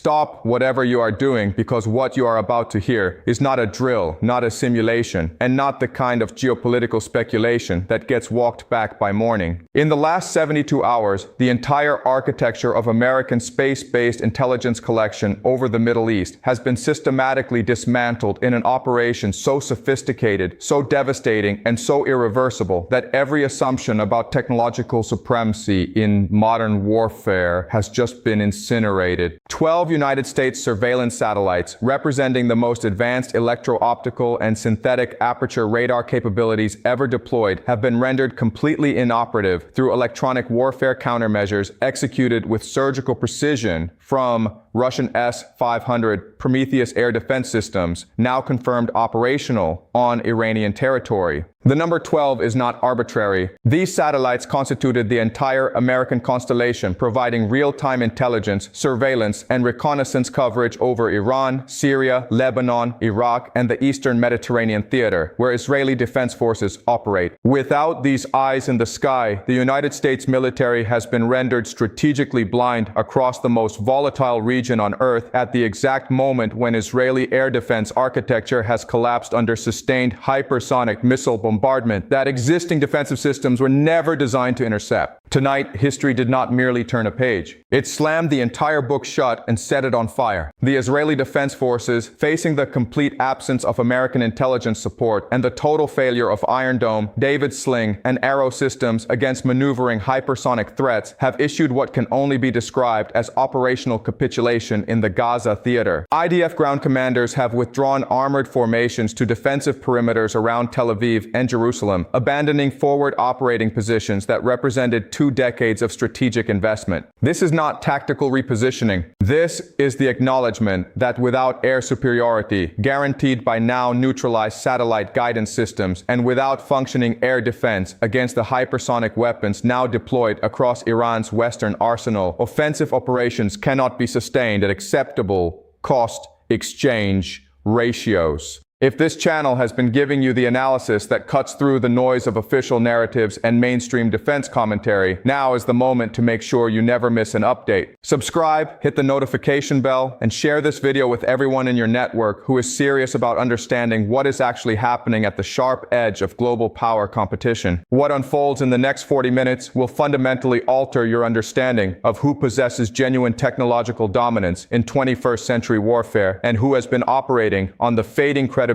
Stop whatever you are doing, because what you are about to hear is not a drill, not a simulation, and not the kind of geopolitical speculation that gets walked back by morning. In the last 72 hours, the entire architecture of American space-based intelligence collection over the Middle East has been systematically dismantled in an operation so sophisticated, so devastating, and so irreversible that every assumption about technological supremacy in modern warfare has just been incinerated. 12 United States surveillance satellites, representing the most advanced electro-optical and synthetic aperture radar capabilities ever deployed, have been rendered completely inoperative through electronic warfare countermeasures executed with surgical precision from Russian S-500 Prometheus air defense systems, now confirmed operational on Iranian territory. The number 12 is not arbitrary. These satellites constituted the entire American constellation, providing real-time intelligence, surveillance, and reconnaissance coverage over Iran, Syria, Lebanon, Iraq, and the Eastern Mediterranean theater, where Israeli defense forces operate. Without these eyes in the sky, the United States military has been rendered strategically blind across the most volatile region on Earth at the exact moment when Israeli air defense architecture has collapsed under sustained hypersonic missile bombardment that existing defensive systems were never designed to intercept. Tonight, history did not merely turn a page. It slammed the entire book shut and set it on fire. The Israeli Defense Forces, facing the complete absence of American intelligence support and the total failure of Iron Dome, David Sling, and Arrow systems against maneuvering hypersonic threats, have issued what can only be described as operational capitulation in the Gaza theater. IDF ground commanders have withdrawn armored formations to defensive perimeters around Tel Aviv and Jerusalem, abandoning forward operating positions that represented 2 decades of strategic investment. This is not tactical repositioning. This is the acknowledgement that without air superiority, guaranteed by now neutralized satellite guidance systems, and without functioning air defense against the hypersonic weapons now deployed across Iran's western arsenal, offensive operations cannot be sustained at acceptable cost-exchange ratios. If this channel has been giving you the analysis that cuts through the noise of official narratives and mainstream defense commentary, now is the moment to make sure you never miss an update. Subscribe, hit the notification bell, and share this video with everyone in your network who is serious about understanding what is actually happening at the sharp edge of global power competition. What unfolds in the next 40 minutes will fundamentally alter your understanding of who possesses genuine technological dominance in 21st century warfare and who has been operating on the fading credibility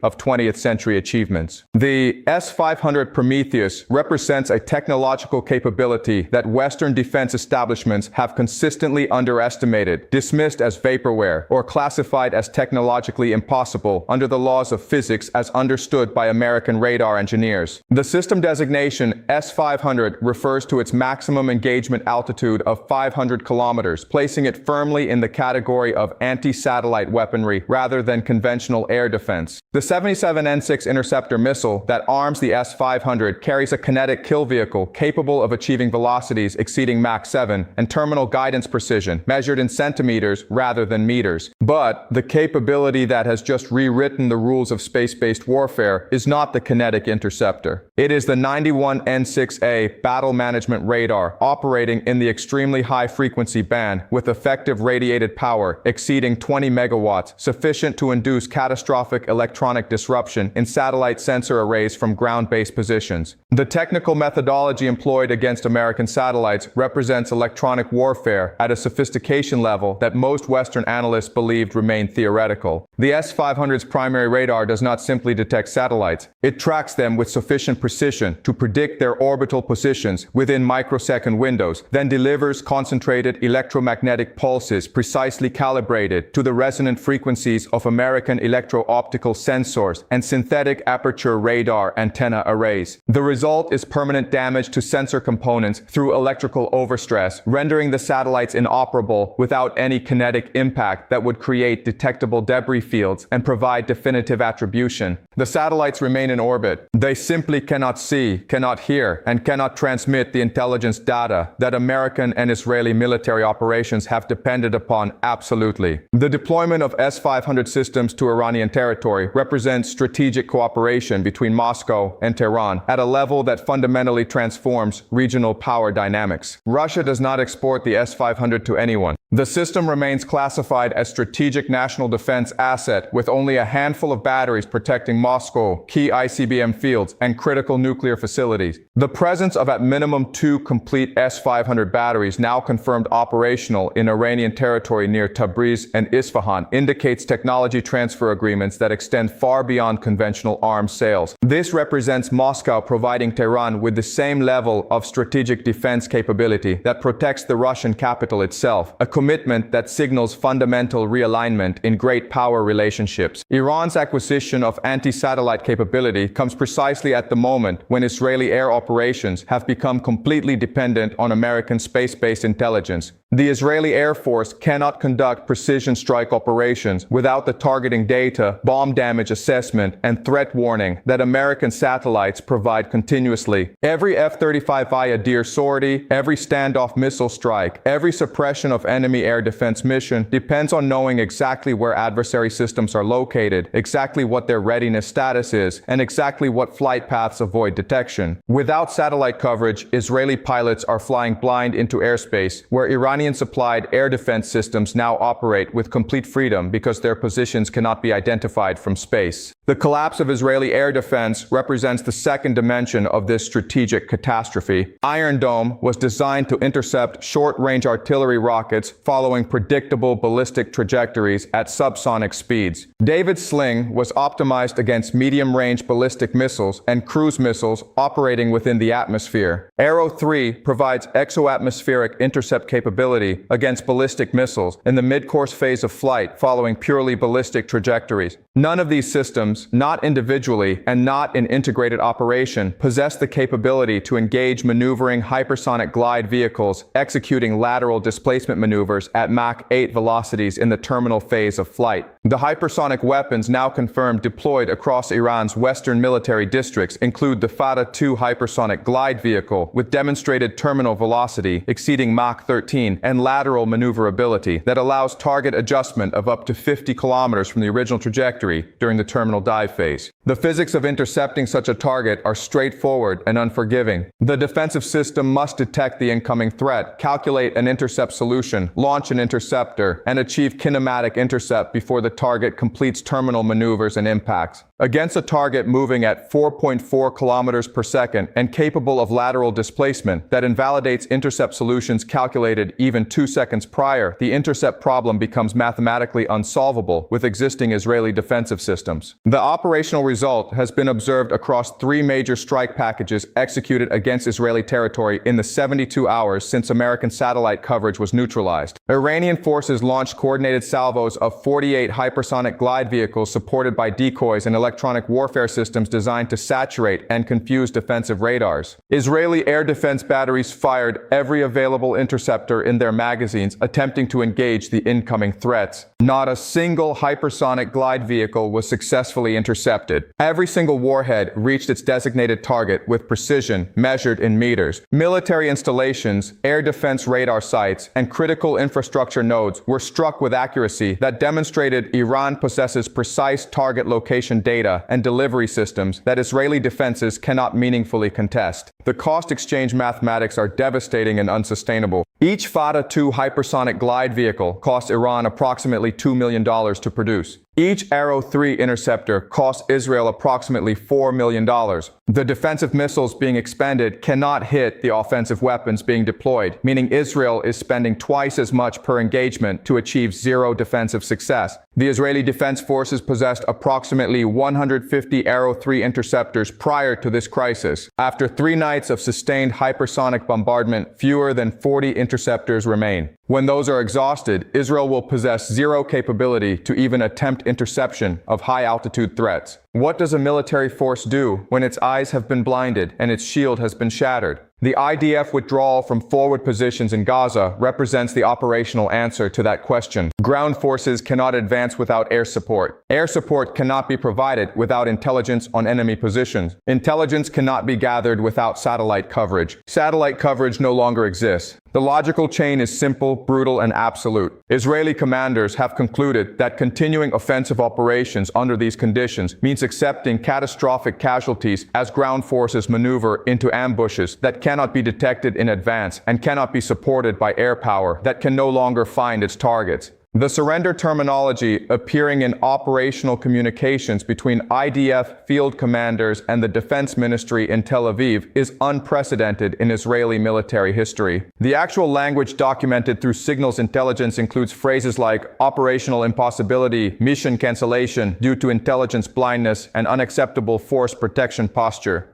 of 20th century achievements. The S-500 Prometheus represents a technological capability that Western defense establishments have consistently underestimated, dismissed as vaporware, or classified as technologically impossible under the laws of physics as understood by American radar engineers. The system designation S-500 refers to its maximum engagement altitude of 500 kilometers, placing it firmly in the category of anti-satellite weaponry rather than conventional air defense. The 77N6 interceptor missile that arms the S-500 carries a kinetic kill vehicle capable of achieving velocities exceeding Mach 7 and terminal guidance precision measured in centimeters rather than meters. But the capability that has just rewritten the rules of space-based warfare is not the kinetic interceptor. It is the 91N6A battle management radar operating in the extremely high frequency band with effective radiated power exceeding 20 megawatts, sufficient to induce catastrophic electronic disruption in satellite sensor arrays from ground-based positions. The technical methodology employed against American satellites represents electronic warfare at a sophistication level that most Western analysts believed remained theoretical. The S-500's primary radar does not simply detect satellites. It tracks them with sufficient precision to predict their orbital positions within microsecond windows, then delivers concentrated electromagnetic pulses precisely calibrated to the resonant frequencies of American electro-optical sensors and synthetic aperture radar antenna arrays. The result is permanent damage to sensor components through electrical overstress, rendering the satellites inoperable without any kinetic impact that would create detectable debris fields and provide definitive attribution. The satellites remain in orbit. They simply cannot see, cannot hear, and cannot transmit the intelligence data that American and Israeli military operations have depended upon absolutely. The deployment of S-500 systems to Iranian territory represents strategic cooperation between Moscow and Tehran at a level that fundamentally transforms regional power dynamics. Russia does not export the S-500 to anyone. The system remains classified as strategic national defense asset with only a handful of batteries protecting Moscow, key ICBM fields, and critical nuclear facilities. The presence of at minimum 2 complete S-500 batteries now confirmed operational in Iranian territory near Tabriz and Isfahan indicates technology transfer agreements that extend far beyond conventional arms sales. This represents Moscow providing Tehran with the same level of strategic defense capability that protects the Russian capital itself, a commitment that signals fundamental realignment in great power relationships. Iran's acquisition of anti-satellite capability comes precisely at the moment when Israeli air operations have become completely dependent on American space-based intelligence. The Israeli Air Force cannot conduct precision strike operations without the targeting data, bomb damage assessment, and threat warning that American satellites provide continuously. Every F-35I Adir sortie, every standoff missile strike, every suppression of enemy air defense mission depends on knowing exactly where adversary systems are located, exactly what their readiness status is, and exactly what flight paths avoid detection. Without satellite coverage, Israeli pilots are flying blind into airspace, where Iranian-supplied air defense systems now operate with complete freedom because their positions cannot be identified from space. The collapse of Israeli air defense represents the second dimension of this strategic catastrophe. Iron Dome was designed to intercept short-range artillery rockets following predictable ballistic trajectories at subsonic speeds. David's Sling was optimized against medium-range ballistic missiles and cruise missiles operating within the atmosphere. Arrow 3 provides exoatmospheric intercept capability against ballistic missiles in the mid-course phase of flight following purely ballistic trajectories. None of these systems, not individually and not in integrated operation, possess the capability to engage maneuvering hypersonic glide vehicles executing lateral displacement maneuvers at Mach 8 velocities in the terminal phase of flight. The hypersonic weapons now confirmed deployed across Iran's western military districts include the Fateh-2 hypersonic glide vehicle with demonstrated terminal velocity exceeding Mach 13 and lateral maneuverability that allows target adjustment of up to 50 kilometers from the original trajectory during the terminal dive phase. The physics of intercepting such a target are straightforward and unforgiving. The defensive system must detect the incoming threat, calculate an intercept solution, launch an interceptor, and achieve kinematic intercept before the target completes terminal maneuvers and impacts. Against a target moving at 4.4 kilometers per second and capable of lateral displacement that invalidates intercept solutions calculated even 2 seconds prior, the intercept problem becomes mathematically unsolvable with existing Israeli defensive systems. The operational result has been observed across 3 major strike packages executed against Israeli territory in the 72 hours since American satellite coverage was neutralized. Iranian forces launched coordinated salvos of 48 hypersonic glide vehicles supported by decoys and electronic warfare systems designed to saturate and confuse defensive radars. Israeli air defense batteries fired every available interceptor in their magazines, attempting to engage the incoming threats. Not a single hypersonic glide vehicle was successfully intercepted. Every single warhead reached its designated target with precision measured in meters. Military installations, air defense radar sites, and critical infrastructure nodes were struck with accuracy that demonstrated Iran possesses precise target location data and delivery systems that Israeli defenses cannot meaningfully contest. The cost exchange mathematics are devastating and unsustainable. Each Fateh-2 hypersonic glide vehicle cost Iran approximately $2 million to produce. Each Arrow 3 interceptor cost Israel approximately $4 million. The defensive missiles being expended cannot hit the offensive weapons being deployed, meaning Israel is spending twice as much per engagement to achieve zero defensive success. The Israeli Defense Forces possessed approximately 150 Arrow 3 interceptors prior to this crisis. After 3 nights of sustained hypersonic bombardment, fewer than 40 interceptors remain. When those are exhausted, Israel will possess zero capability to even attempt interception of high-altitude threats. What does a military force do when its eyes have been blinded and its shield has been shattered? The IDF withdrawal from forward positions in Gaza represents the operational answer to that question. Ground forces cannot advance without air support. Air support cannot be provided without intelligence on enemy positions. Intelligence cannot be gathered without satellite coverage. Satellite coverage no longer exists. The logical chain is simple, brutal, and absolute. Israeli commanders have concluded that continuing offensive operations under these conditions means accepting catastrophic casualties as ground forces maneuver into ambushes that cannot be detected in advance and cannot be supported by air power that can no longer find its targets. The surrender terminology appearing in operational communications between IDF field commanders and the Defense Ministry in Tel Aviv is unprecedented in Israeli military history. The actual language documented through signals intelligence includes phrases like operational impossibility, mission cancellation due to intelligence blindness, and unacceptable force protection posture.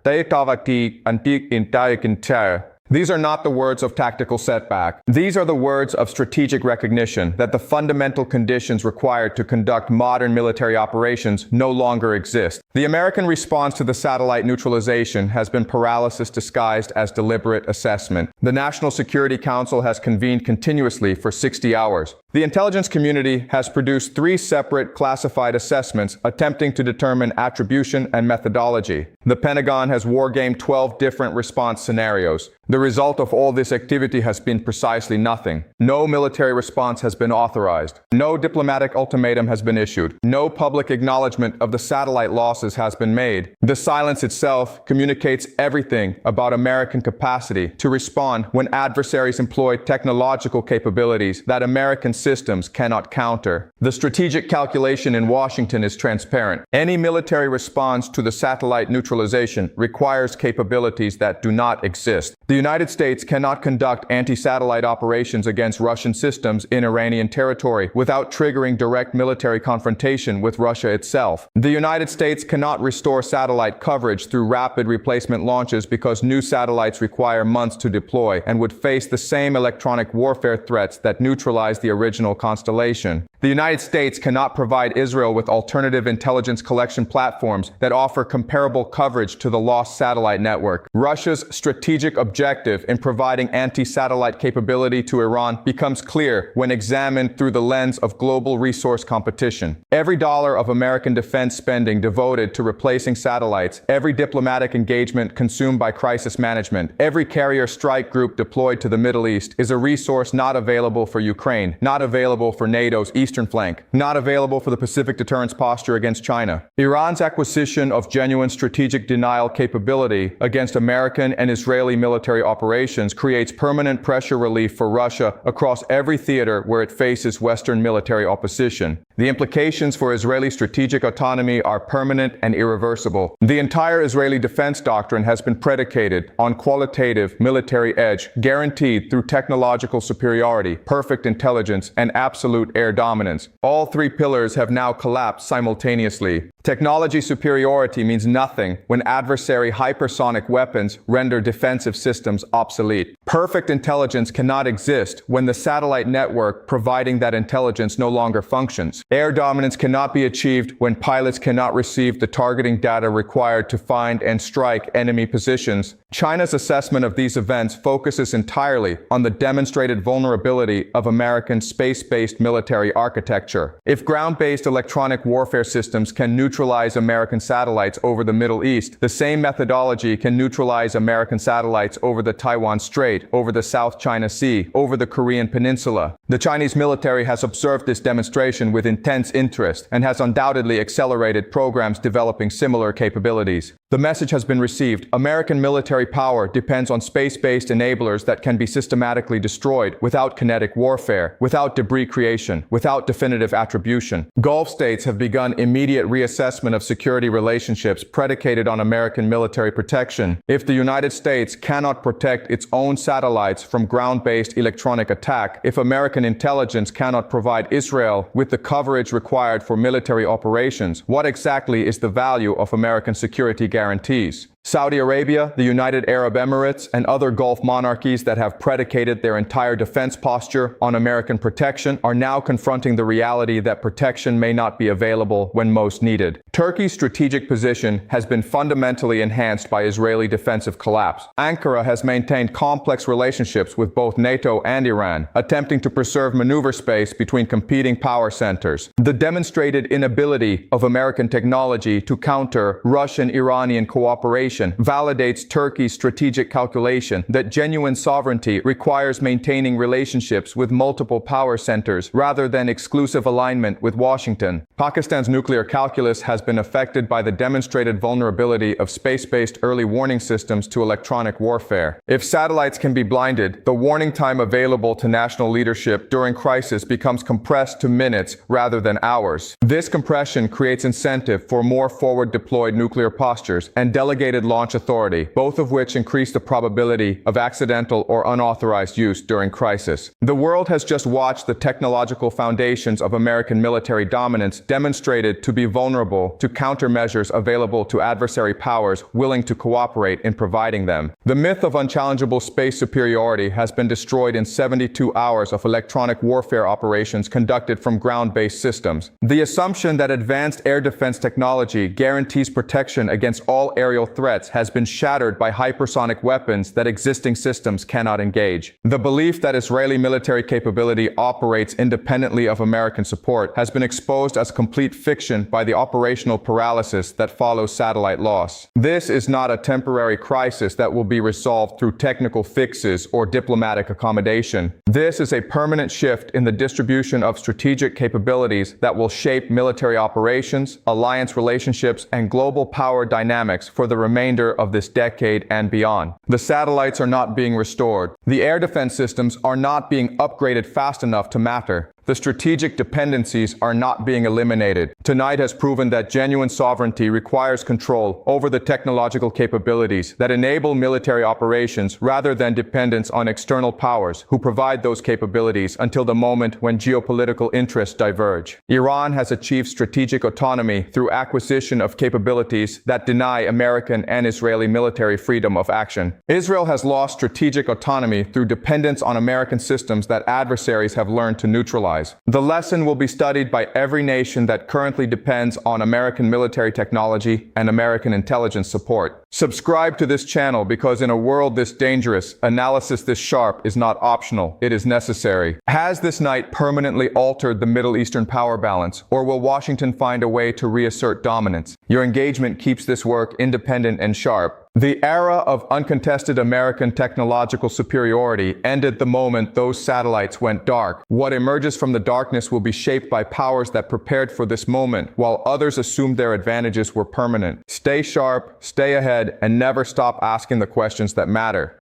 These are not the words of tactical setback. These are the words of strategic recognition that the fundamental conditions required to conduct modern military operations no longer exist. The American response to the satellite neutralization has been paralysis disguised as deliberate assessment. The National Security Council has convened continuously for 60 hours. The intelligence community has produced 3 separate classified assessments attempting to determine attribution and methodology. The Pentagon has wargamed 12 different response scenarios. The result of all this activity has been precisely nothing. No military response has been authorized. No diplomatic ultimatum has been issued. No public acknowledgement of the satellite losses has been made. The silence itself communicates everything about American capacity to respond when adversaries employ technological capabilities that American systems cannot counter. The strategic calculation in Washington is transparent. Any military response to the satellite neutralization requires capabilities that do not exist. The United States cannot conduct anti-satellite operations against Russian systems in Iranian territory without triggering direct military confrontation with Russia itself. The United States cannot restore satellite coverage through rapid replacement launches because new satellites require months to deploy and would face the same electronic warfare threats that neutralized the original constellation. The United States cannot provide Israel with alternative intelligence collection platforms that offer comparable coverage to the lost satellite network. Russia's strategic objective in providing anti-satellite capability to Iran becomes clear when examined through the lens of global resource competition. Every dollar of American defense spending devoted to replacing satellites, every diplomatic engagement consumed by crisis management, every carrier strike group deployed to the Middle East is a resource not available for Ukraine, not available for NATO's eastern flank, not available for the Pacific deterrence posture against China. Iran's acquisition of genuine strategic denial capability against American and Israeli military operations creates permanent pressure relief for Russia across every theater where it faces Western military opposition. The implications for Israeli strategic autonomy are permanent and irreversible. The entire Israeli defense doctrine has been predicated on qualitative military edge guaranteed through technological superiority, perfect intelligence, and absolute air dominance. All 3 pillars have now collapsed simultaneously. Technology superiority means nothing when adversary hypersonic weapons render defensive systems obsolete. Perfect intelligence cannot exist when the satellite network providing that intelligence no longer functions. Air dominance cannot be achieved when pilots cannot receive the targeting data required to find and strike enemy positions. China's assessment of these events focuses entirely on the demonstrated vulnerability of American space-based military architecture. If ground-based electronic warfare systems can neutralize American satellites over the Middle East, the same methodology can neutralize American satellites over the Taiwan Strait, over the South China Sea, over the Korean Peninsula. The Chinese military has observed this demonstration with intense interest and has undoubtedly accelerated programs developing similar capabilities. The message has been received. American military power depends on space-based enablers that can be systematically destroyed without kinetic warfare, without debris creation, without definitive attribution. Gulf states have begun immediate reassessment of security relationships predicated on American military protection. If the United States cannot protect its own satellites from ground-based electronic attack, if American intelligence cannot provide Israel with the coverage required for military operations, what exactly is the value of American security guarantees? Saudi Arabia, the United Arab Emirates, and other Gulf monarchies that have predicated their entire defense posture on American protection are now confronting the reality that protection may not be available when most needed. Turkey's strategic position has been fundamentally enhanced by Israeli defensive collapse. Ankara has maintained complex relationships with both NATO and Iran, attempting to preserve maneuver space between competing power centers. The demonstrated inability of American technology to counter Russian-Iranian cooperation situation validates Turkey's strategic calculation that genuine sovereignty requires maintaining relationships with multiple power centers rather than exclusive alignment with Washington. Pakistan's nuclear calculus has been affected by the demonstrated vulnerability of space-based early warning systems to electronic warfare. If satellites can be blinded, the warning time available to national leadership during crisis becomes compressed to minutes rather than hours. This compression creates incentive for more forward-deployed nuclear postures and delegated launch authority, both of which increase the probability of accidental or unauthorized use during crisis. The world has just watched the technological foundations of American military dominance demonstrated to be vulnerable to countermeasures available to adversary powers willing to cooperate in providing them. The myth of unchallengeable space superiority has been destroyed in 72 hours of electronic warfare operations conducted from ground-based systems. The assumption that advanced air defense technology guarantees protection against all aerial threats has been shattered by hypersonic weapons that existing systems cannot engage. The belief that Israeli military capability operates independently of American support has been exposed as complete fiction by the operational paralysis that follows satellite loss. This is not a temporary crisis that will be resolved through technical fixes or diplomatic accommodation. This is a permanent shift in the distribution of strategic capabilities that will shape military operations, alliance relationships, and global power dynamics for the remainder of this decade and beyond. The satellites are not being restored. The air defense systems are not being upgraded fast enough to matter. The strategic dependencies are not being eliminated. Tonight has proven that genuine sovereignty requires control over the technological capabilities that enable military operations rather than dependence on external powers who provide those capabilities until the moment when geopolitical interests diverge. Iran has achieved strategic autonomy through acquisition of capabilities that deny American and Israeli military freedom of action. Israel has lost strategic autonomy through dependence on American systems that adversaries have learned to neutralize. The lesson will be studied by every nation that currently depends on American military technology and American intelligence support. Subscribe to this channel because in a world this dangerous, analysis this sharp is not optional, it is necessary. Has this night permanently altered the Middle Eastern power balance, or will Washington find a way to reassert dominance? Your engagement keeps this work independent and sharp. The era of uncontested American technological superiority ended the moment those satellites went dark. What emerges from the darkness will be shaped by powers that prepared for this moment, while others assumed their advantages were permanent. Stay sharp, stay ahead, and never stop asking the questions that matter.